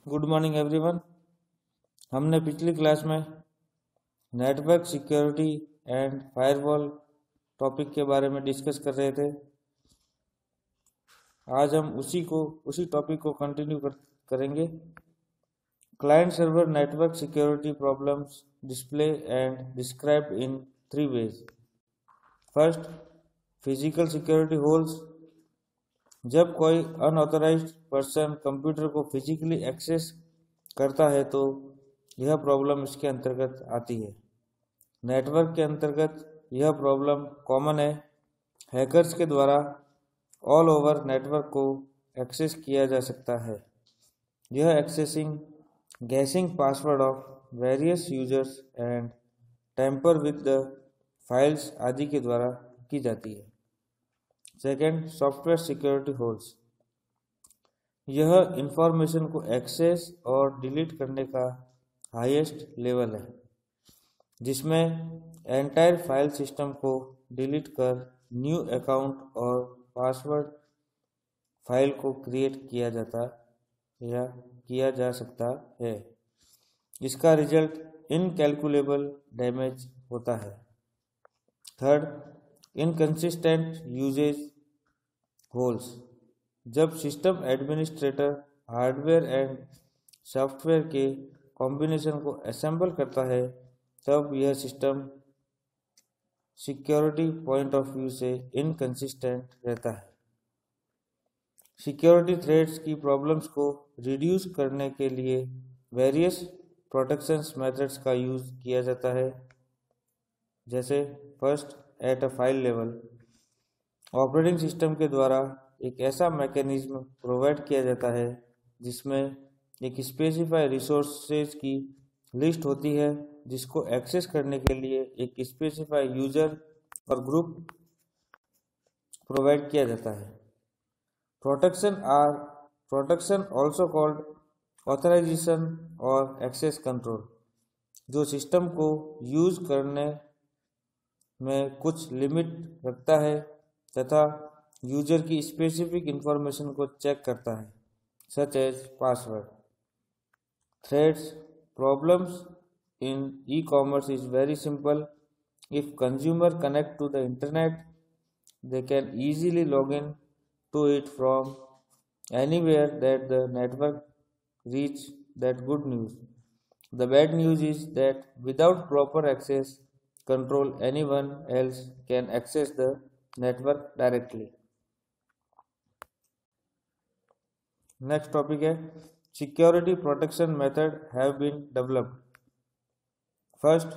Good morning everyone. हमने पिछली class में network security and firewall topic के बारे में डिस्कस कर रहे थे। आज हम उसी टॉपिक को कंटिन्यू करेंगे। Client server network security problems display and described in 3 ways। First, physical security holes. जब कोई अनऑथराइज्ड पर्सन कंप्यूटर को फिजिकली एक्सेस करता है तो यह प्रॉब्लम इसके अंतर्गत आती है। नेटवर्क के अंतर्गत यह प्रॉब्लम कॉमन है। हैकर्स के द्वारा ऑल ओवर नेटवर्क को एक्सेस किया जा सकता है। यह accessing guessing password of various users and tamper with the files आदि के द्वारा की जाती है। Second, software security holes. यह इंफॉर्मेशन को एक्सेस और डिलीट करने का हाईएस्ट लेवल है, जिसमें एंटायर फाइल सिस्टम को डिलीट कर न्यू अकाउंट और पासवर्ड फाइल को क्रिएट किया जा सकता है। इसका रिजल्ट इनकैलकुलेबल डैमेज होता है। Third, inconsistent usages holes. जब system administrator hardware and software के कॉम्बिनेशन को असेंबल करता है तब यह system security point of view से इनकंसिस्टेंट रहता है। सिक्योरिटी थ्रेट्स की प्रॉब्लम्स को रिड्यूस करने के लिए वेरियस प्रोटेक्शन मेथड्स का यूज किया जाता है। जैसे first, at a file level. Operating system के द्वारा एक ऐसा मैकेनिज्म प्रोवाइड किया जाता है जिसमें एक स्पेसिफाई रिसोर्सेज की लिस्ट होती है जिसको एक्सेस करने के लिए एक स्पेसिफाई यूजर और ग्रुप प्रोवाइड किया जाता है। प्रोटेक्शन ऑल्सो कॉल्ड ऑथराइजेशन और एक्सेस कंट्रोल, जो सिस्टम को यूज करने में कुछ लिमिट रखता है तथा यूजर की स्पेसिफिक इंफॉर्मेशन को चेक करता है, such as password. Threads problems in e-commerce is very simple. If consumer connect to the internet, they can easily log in to it from anywhere that the network reach. That good news. The bad news is that without proper access control, anyone else can access the network directly. Next topic है security protection method have been developed. First,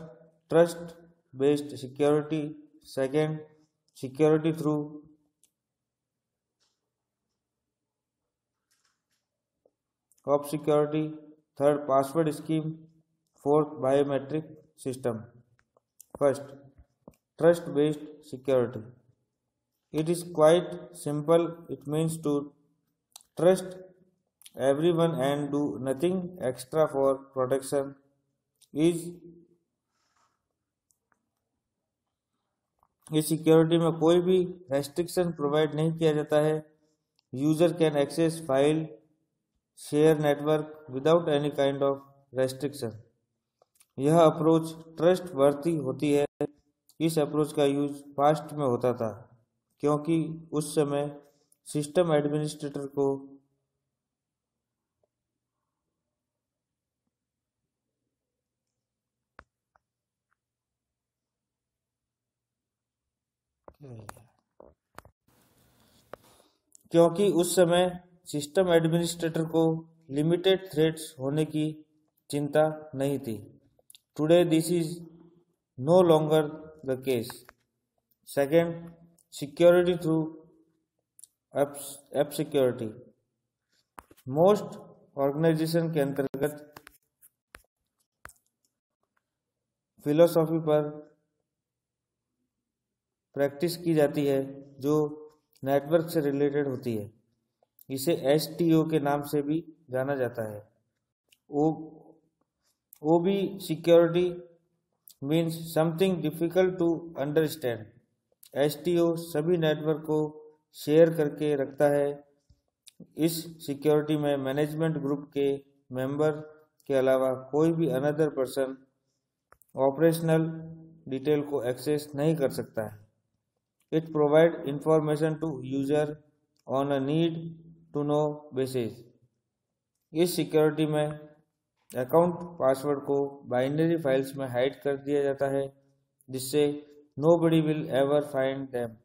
trust based security. Second, security through top security. Third, password scheme. Fourth, biometric system. First, trust based security. It is quite simple. It means to trust everyone and do nothing extra for protection. इस security में कोई भी restriction provide नहीं किया जाता है। User can access file, share network without any kind of restriction. यह approach trustworthy होती है। इस अप्रोच का यूज पास्ट में होता था क्योंकि उस समय सिस्टम एडमिनिस्ट्रेटर को लिमिटेड थ्रेट्स होने की चिंता नहीं थी। Today this is no longer the case. Second, security through obscurity. Most organisation के अंतर्गत फिलोसॉफी पर प्रैक्टिस की जाती है जो नेटवर्क से रिलेटेड होती है। इसे STO के नाम से भी जाना जाता है। OB security means something difficult to understand. STO सभी नेटवर्क को शेयर करके रखता है। इस सिक्योरिटी में मैनेजमेंट ग्रुप के मेंबर के अलावा कोई भी अनदर पर्सन ऑपरेशनल डिटेल को एक्सेस नहीं कर सकता है। It provide information to user on a need to know basis. इस सिक्योरिटी में अकाउंट पासवर्ड को बाइनरी फाइल्स में हाइड कर दिया जाता है जिससे nobody will ever find them.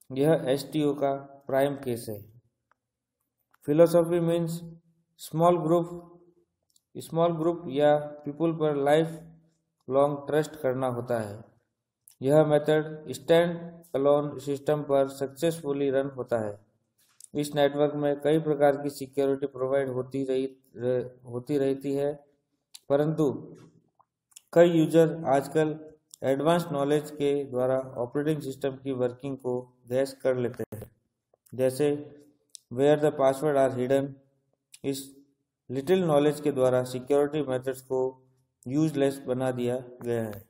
यह एसटीओ का प्राइम केस है। फिलोसॉफी मीन्स स्मॉल ग्रुप या पीपल पर लाइफ लॉन्ग ट्रस्ट करना होता है। यह मेथड स्टैंड अलोन सिस्टम पर सक्सेसफुली रन होता है। इस नेटवर्क में कई प्रकार की सिक्योरिटी प्रोवाइड होती रहती है, परंतु कई यूजर आजकल एडवांस नॉलेज के द्वारा ऑपरेटिंग सिस्टम की वर्किंग को गैस कर लेते हैं, जैसे where the password are hidden. इस लिटिल नॉलेज के द्वारा सिक्योरिटी मेथड्स को यूजलेस बना दिया गया है।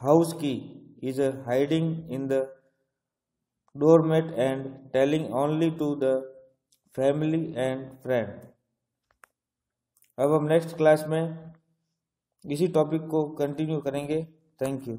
हाउस की is hiding in the doormat and telling only to the family and friend। अब हम नेक्स्ट क्लास में इसी टॉपिक को कंटिन्यू करेंगे। Thank you.